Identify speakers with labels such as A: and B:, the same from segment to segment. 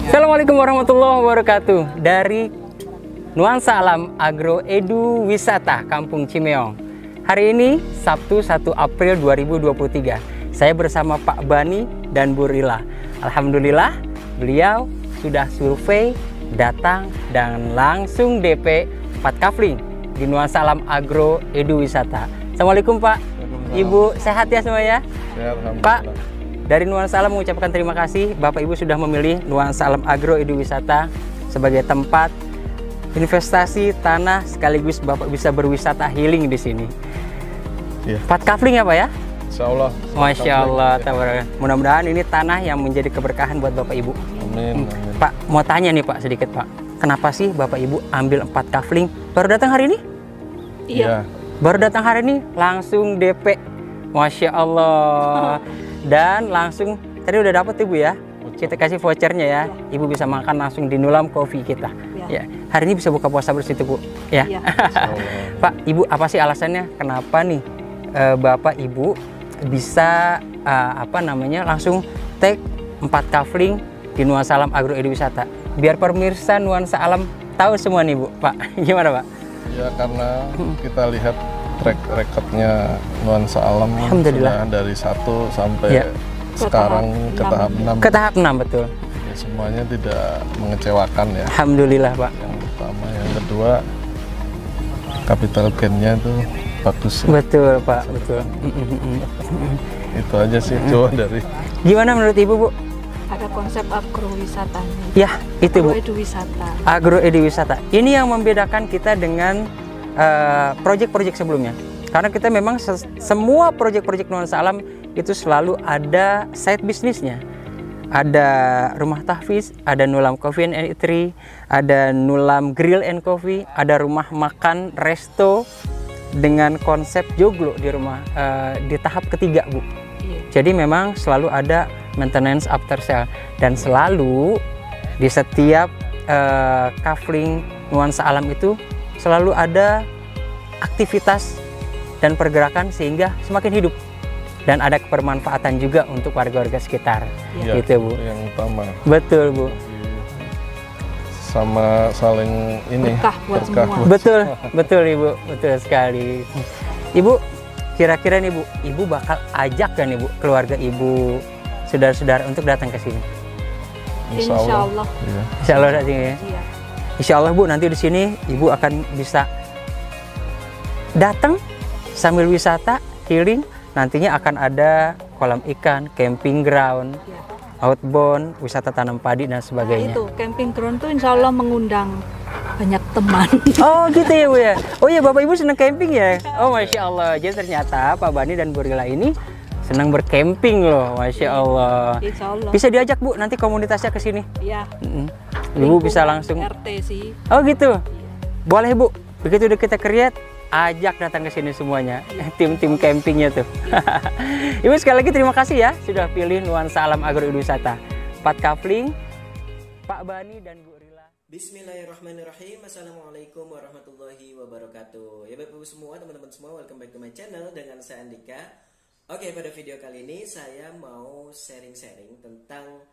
A: Assalamualaikum warahmatullahi wabarakatuh. Dari Nuansa Alam Agro Edu Wisata Kampung Cimeong. Hari ini Sabtu 1 April 2023. Saya bersama Pak Bani dan Bu Rila. Alhamdulillah beliau sudah survei, datang dan langsung DP 4 kafling di Nuansa Alam Agro Edu Wisata. Assalamualaikum Pak. Ibu sehat ya semua ya?
B: Sehat,
A: Pak, dari Nuansa Alam mengucapkan terima kasih Bapak Ibu sudah memilih Nuansa Alam Agro Edu Wisata sebagai tempat investasi tanah sekaligus Bapak bisa berwisata healing di sini.
B: Ya.
A: 4 kafling ya Pak ya?
B: Insya Allah.
A: Masya Allah. Mudah-mudahan ini tanah yang menjadi keberkahan buat Bapak Ibu.
B: Amin.
A: Pak, mau tanya nih Pak sedikit Pak. Kenapa sih Bapak Ibu ambil 4 kafling? Baru datang hari ini?
B: Iya.
A: Baru datang hari ini langsung DP. Masya Allah. Dan langsung tadi udah dapat Ibu ya. Kita kasih vouchernya ya. Ibu bisa makan langsung di Nulam Coffee kita. Ya. Hari ini bisa buka puasa bersih Bu. Ya. Pak, Ibu apa sih alasannya kenapa nih Bapak Ibu bisa langsung take 4 kafling di Nuansa Alam Agro Edu Wisata? Biar pemirsa Nuansa Alam tahu semua nih Bu. Pak, gimana Pak?
B: Ya karena kita lihat track recordnya Nuansa Alam
A: Alhamdulillah.
B: sudah dari 1 sampai sekarang ke tahap 6.
A: Ke tahap 6 betul.
B: Ya, semuanya tidak mengecewakan ya.
A: Alhamdulillah Pak.
B: Yang pertama, yang kedua capital gain-nya itu bagus. Ya.
A: Betul Pak, betul.
B: Itu aja sih coba dari.
A: Gimana menurut Ibu Bu?
C: Ada konsep agrowisatanya.
A: Ya, itu Bu.
C: Agro Edu Wisata.
A: Agro Edu Wisata. Ini yang membedakan kita dengan proyek-proyek sebelumnya. Karena kita memang semua proyek-proyek Nuansa Alam itu selalu ada side bisnisnya. Ada rumah tahfiz, ada Nulam Coffee and Eatery, ada Nulam Grill and Coffee, ada rumah makan resto dengan konsep joglo di rumah di tahap ketiga Bu. Jadi memang selalu ada maintenance after sale dan selalu di setiap kafling Nuansa Alam itu selalu ada aktivitas dan pergerakan sehingga semakin hidup dan ada kebermanfaatan juga untuk warga-warga sekitar.
B: Ya,
A: gitu Bu.
B: Yang utama.
A: Betul Bu.
B: Sama saling ini
C: Berkah buat semua.
A: Betul, betul Ibu, betul sekali. Ibu, kira-kira nih Bu, Ibu bakal ajak kan Ibu keluarga Ibu, saudara-saudara untuk datang ke sini?
C: Insya Allah.
B: Ya.
A: Insya Allah datang ya.
C: Iya.
A: Insya Allah Bu, nanti di sini Ibu akan bisa datang sambil wisata healing. Nantinya akan ada kolam ikan, camping ground, outbound, wisata tanam padi dan sebagainya.
C: Nah, itu camping ground tuh insya Allah mengundang banyak teman.
A: Oh gitu ya Bu ya. Oh ya Bapak Ibu senang camping ya. Oh Masya Allah. Jadi ternyata Pak Bani dan Bu Rila ini senang bercamping loh. Masya Allah.
C: Insya Allah.
A: Bisa diajak Bu nanti komunitasnya ke sini.
C: Iya.
A: Ibu bisa langsung.
C: RT sih.
A: Oh gitu. Boleh Bu. Begitu udah kita create, ajak datang ke sini semuanya. Tim-tim campingnya tuh. Ibu sekali lagi terima kasih ya sudah pilih Nuansa Alam Agro Edu Wisata. 4 kafling Pak Bani dan Bu Rila.
D: Bismillahirrahmanirrahim. Assalamualaikum warahmatullahi wabarakatuh. Ya Bapak Ibu semua, teman-teman semua, welcome back to my channel dengan saya Andika. Oke, pada video kali ini saya mau sharing-sharing tentang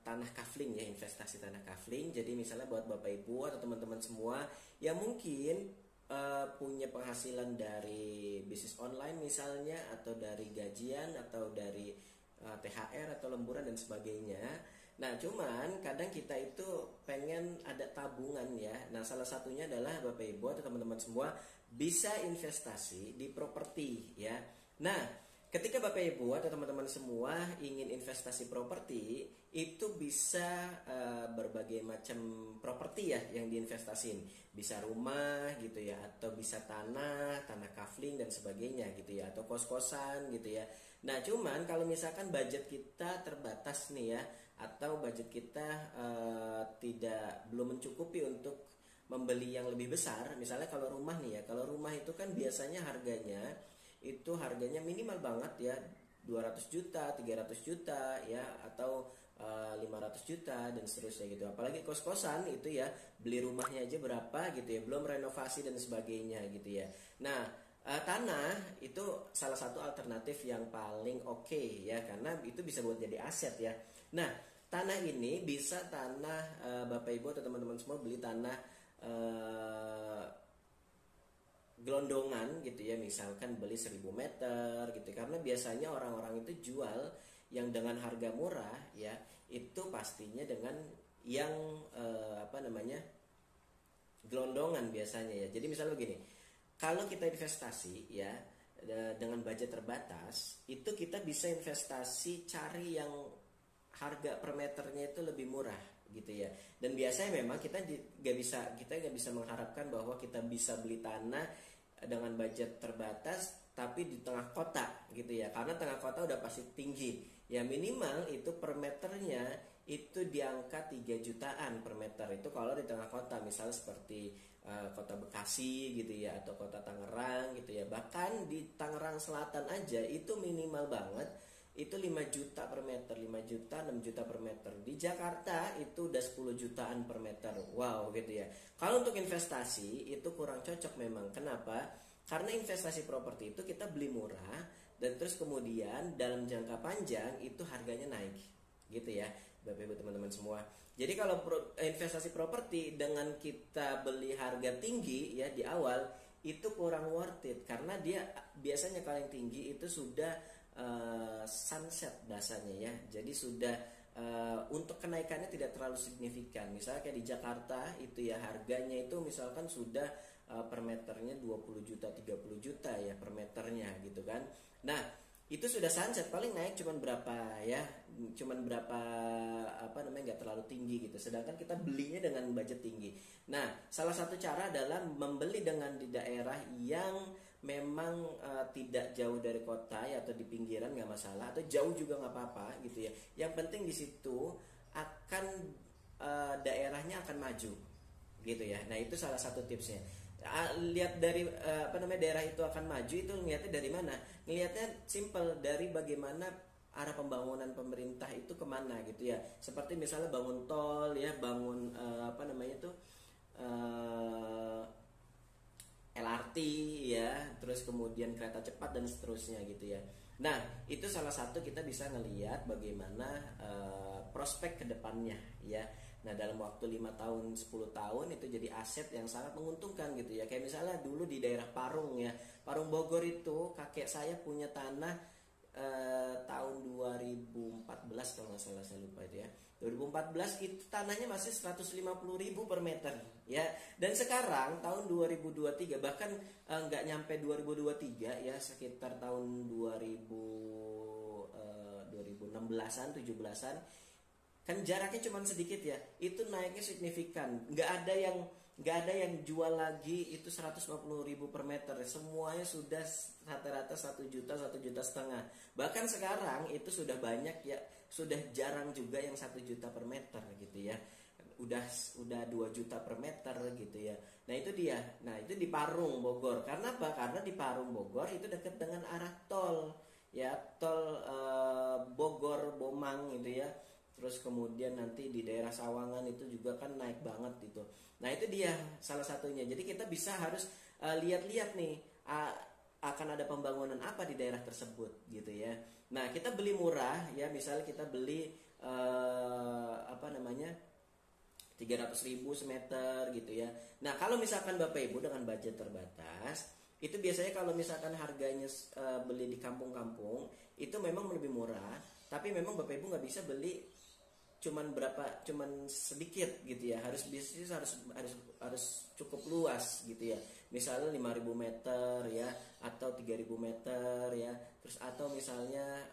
D: tanah kafling ya, investasi tanah kafling. Jadi misalnya buat Bapak Ibu atau teman-teman semua yang mungkin punya penghasilan dari bisnis online misalnya, atau dari gajian, atau dari THR atau lemburan dan sebagainya. Nah cuman kadang kita itu pengen ada tabungan ya. Nah salah satunya adalah Bapak Ibu atau teman-teman semua bisa investasi di properti ya. Nah ketika Bapak Ibu atau teman-teman semua ingin investasi properti, itu bisa berbagai macam properti ya yang diinvestasin. Bisa rumah gitu ya, atau bisa tanah kafling dan sebagainya gitu ya, atau kos-kosan gitu ya. Nah cuman kalau misalkan budget kita terbatas nih ya, atau budget kita belum mencukupi untuk membeli yang lebih besar. Misalnya kalau rumah nih ya, kalau rumah itu kan biasanya harganya minimal banget ya, 200 juta, 300 juta ya, atau 500 juta dan seterusnya gitu. Apalagi kos-kosan itu ya, beli rumahnya aja berapa gitu ya, belum renovasi dan sebagainya gitu ya. Nah tanah itu salah satu alternatif yang paling oke ya, karena itu bisa buat jadi aset ya. Nah tanah ini bisa tanah Bapak Ibu atau teman-teman semua beli tanah gelondongan gitu ya, misalkan beli 1000 meter gitu, karena biasanya orang-orang itu jual yang dengan harga murah ya, itu pastinya dengan yang gelondongan biasanya ya. Jadi misalnya begini, kalau kita investasi ya dengan budget terbatas, itu kita bisa investasi cari yang harga per meternya itu lebih murah gitu ya. Dan biasanya memang kita nggak bisa mengharapkan bahwa kita bisa beli tanah dengan budget terbatas tapi di tengah kota gitu ya, karena tengah kota udah pasti tinggi ya, minimal itu per meternya itu di angka 3 jutaan per meter itu kalau di tengah kota, misalnya seperti kota Bekasi gitu ya, atau kota Tangerang gitu ya. Bahkan di Tangerang Selatan aja itu minimal banget itu 5 juta per meter, 5 juta, 6 juta per meter. Di Jakarta itu udah 10 jutaan per meter. Wow gitu ya. Kalau untuk investasi itu kurang cocok memang. Kenapa? Karena investasi properti itu kita beli murah dan terus kemudian dalam jangka panjang itu harganya naik. Gitu ya, Bapak Ibu teman-teman semua. Jadi kalau investasi properti dengan kita beli harga tinggi ya di awal itu kurang worth it, karena dia biasanya kalau yang tinggi itu sudah sunset bahasanya ya. Jadi sudah untuk kenaikannya tidak terlalu signifikan. Misalnya kayak di Jakarta itu ya harganya itu misalkan sudah per meternya 20 juta, 30 juta ya per meternya gitu kan. Nah, itu sudah sunset, paling naik cuman berapa ya, nggak terlalu tinggi gitu. Sedangkan kita belinya dengan budget tinggi. Nah, salah satu cara adalah membeli dengan di daerah yang memang tidak jauh dari kota ya, atau di pinggiran nggak masalah, atau jauh juga nggak apa-apa gitu ya. Yang penting di situ akan daerahnya akan maju gitu ya. Nah, itu salah satu tipsnya. Lihat dari daerah itu akan maju itu ngelihatnya dari mana? Ngelihatnya simple, dari bagaimana arah pembangunan pemerintah itu kemana gitu ya. Seperti misalnya bangun tol ya, bangun LRT ya, terus kemudian kereta cepat dan seterusnya gitu ya. Nah, itu salah satu kita bisa ngelihat bagaimana prospek kedepannya ya. Nah, dalam waktu 5 tahun, 10 tahun itu jadi aset yang sangat menguntungkan gitu ya. Kayak misalnya dulu di daerah Parung ya, Parung Bogor itu kakek saya punya tanah tahun 2014 kalau nggak salah, saya lupa itu ya. 2014 itu tanahnya masih 150.000 per meter ya. Dan sekarang tahun 2023 bahkan nggak nyampe 2023 ya, sekitar tahun 2016-an, 17-an. Kan jaraknya cuma sedikit ya, itu naiknya signifikan. Nggak ada yang jual lagi itu 150.000 per meter. Semuanya sudah rata-rata 1 juta, 1,5 juta. Bahkan sekarang itu sudah banyak ya, sudah jarang juga yang 1 juta per meter gitu ya. Udah 2 juta per meter gitu ya. Nah, itu dia. Nah, itu di Parung Bogor. Karena apa? Karena di Parung Bogor itu dekat dengan arah tol ya, tol Bogor Bomang gitu ya. Terus kemudian nanti di daerah Sawangan itu juga kan naik banget gitu. Nah, itu dia salah satunya. Jadi kita bisa harus lihat-lihat nih akan ada pembangunan apa di daerah tersebut gitu ya. Nah, kita beli murah ya, misalnya kita beli 300.000 semeter gitu ya. Nah, kalau misalkan Bapak Ibu dengan budget terbatas, itu biasanya kalau misalkan harganya beli di kampung-kampung itu memang lebih murah, tapi memang Bapak Ibu nggak bisa beli cuman sedikit gitu ya, harus bisnis harus cukup luas gitu ya, misalnya 5.000 meter ya, atau 3.000 meter ya, terus atau misalnya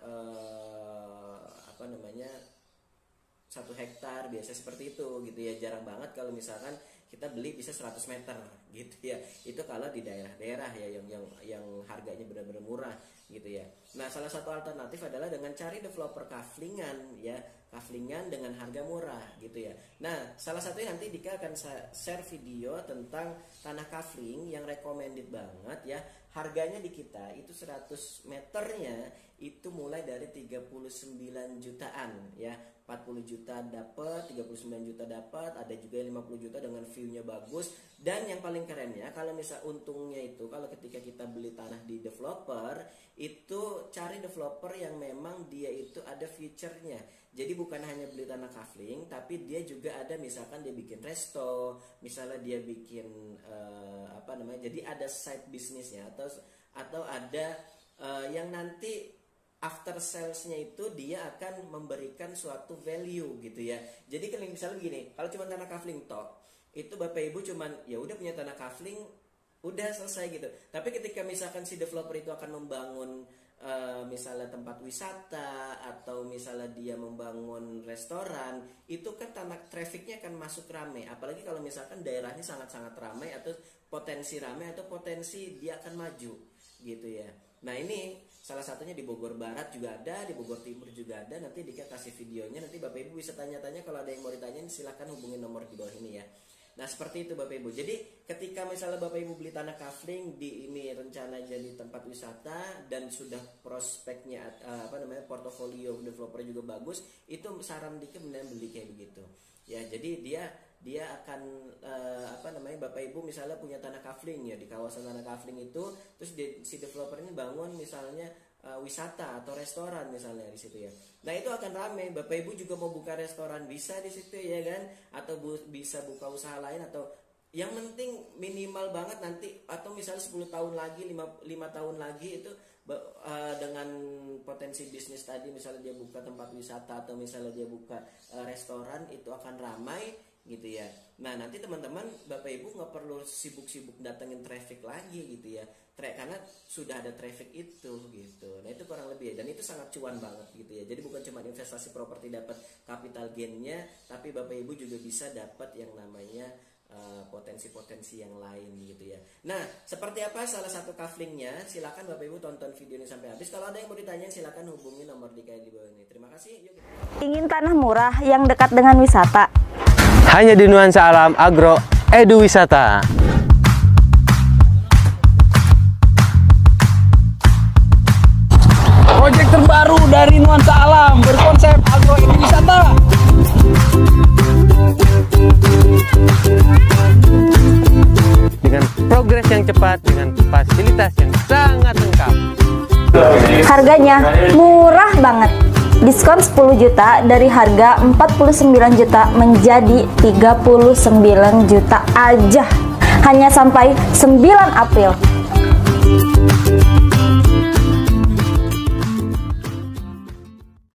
D: 1 hektar, biasa seperti itu gitu ya. Jarang banget kalau misalkan kita beli bisa 100 meter gitu ya. Itu kalau di daerah-daerah ya yang harganya benar-benar murah gitu ya. Nah, salah satu alternatif adalah dengan cari developer kaflingan ya, kaflingan dengan harga murah gitu ya. Nah, salah satunya nanti Dika akan share video tentang tanah kafling yang recommended banget ya. Harganya di kita itu 100 meternya itu mulai dari 39 jutaan ya 40 juta dapat, 39 juta dapat, ada juga yang 50 juta dengan view-nya bagus. Dan yang paling kerennya kalau misal untungnya itu kalau ketika kita beli tanah di developer, itu cari developer yang memang dia itu ada feature-nya. Jadi bukan hanya beli tanah kafling, tapi dia juga ada misalkan dia bikin resto, misalnya dia bikin jadi ada side bisnisnya atau ada yang nanti after salesnya itu dia akan memberikan suatu value gitu ya. Jadi kalau misalnya begini, kalau cuma tanah kafling toh, itu Bapak Ibu cuman ya udah punya tanah kafling, udah selesai gitu. Tapi ketika misalkan si developer itu akan membangun misalnya tempat wisata atau misalnya dia membangun restoran, itu kan tanah trafficnya akan masuk ramai. Apalagi kalau misalkan daerahnya sangat-sangat ramai atau potensi ramai atau potensi dia akan maju gitu ya. Nah ini salah satunya di Bogor Barat juga ada, di Bogor Timur juga ada. Nanti Dika kasih videonya, nanti Bapak Ibu bisa tanya-tanya. Kalau ada yang mau ditanyain silahkan hubungin nomor di bawah ini ya. Nah seperti itu Bapak Ibu. Jadi ketika misalnya Bapak Ibu beli tanah kafling di ini rencana jadi tempat wisata dan sudah prospeknya portofolio developer juga bagus, itu saran Dika benar beli kayak begitu. Ya jadi dia akan Bapak Ibu misalnya punya tanah kafling ya, di kawasan tanah kafling itu terus si developer ini bangun misalnya wisata atau restoran misalnya di situ ya. Nah itu akan ramai. Bapak Ibu juga mau buka restoran bisa di situ ya kan, atau bisa buka usaha lain, atau yang penting minimal banget nanti, atau misalnya 10 tahun lagi 5 tahun lagi itu dengan potensi bisnis tadi, misalnya dia buka tempat wisata atau misalnya dia buka restoran, itu akan ramai gitu ya. Nah nanti teman-teman Bapak Ibu nggak perlu sibuk-sibuk datengin traffic lagi gitu ya, karena sudah ada traffic itu gitu. Nah itu kurang lebih ya, dan itu sangat cuan banget gitu ya. Jadi bukan cuma investasi properti dapat capital gain-nya, tapi Bapak Ibu juga bisa dapat yang namanya potensi-potensi yang lain gitu ya. Nah seperti apa salah satu kaflingnya, silakan Bapak Ibu tonton video ini sampai habis. Kalau ada yang mau ditanya silakan hubungi nomor Dika di bawah ini. Terima kasih. Yuk.
E: Ingin tanah murah yang dekat dengan wisata?
A: Hanya di Nuansa Alam Agro Edu Wisata.
F: Proyek terbaru dari Nuansa Alam berkonsep Agro Edu Wisata.
A: Dengan progres yang cepat, dengan fasilitas yang sangat lengkap.
E: Harganya murah banget. Diskon 10 juta dari harga 49 juta menjadi 39 juta aja. Hanya sampai 9 April.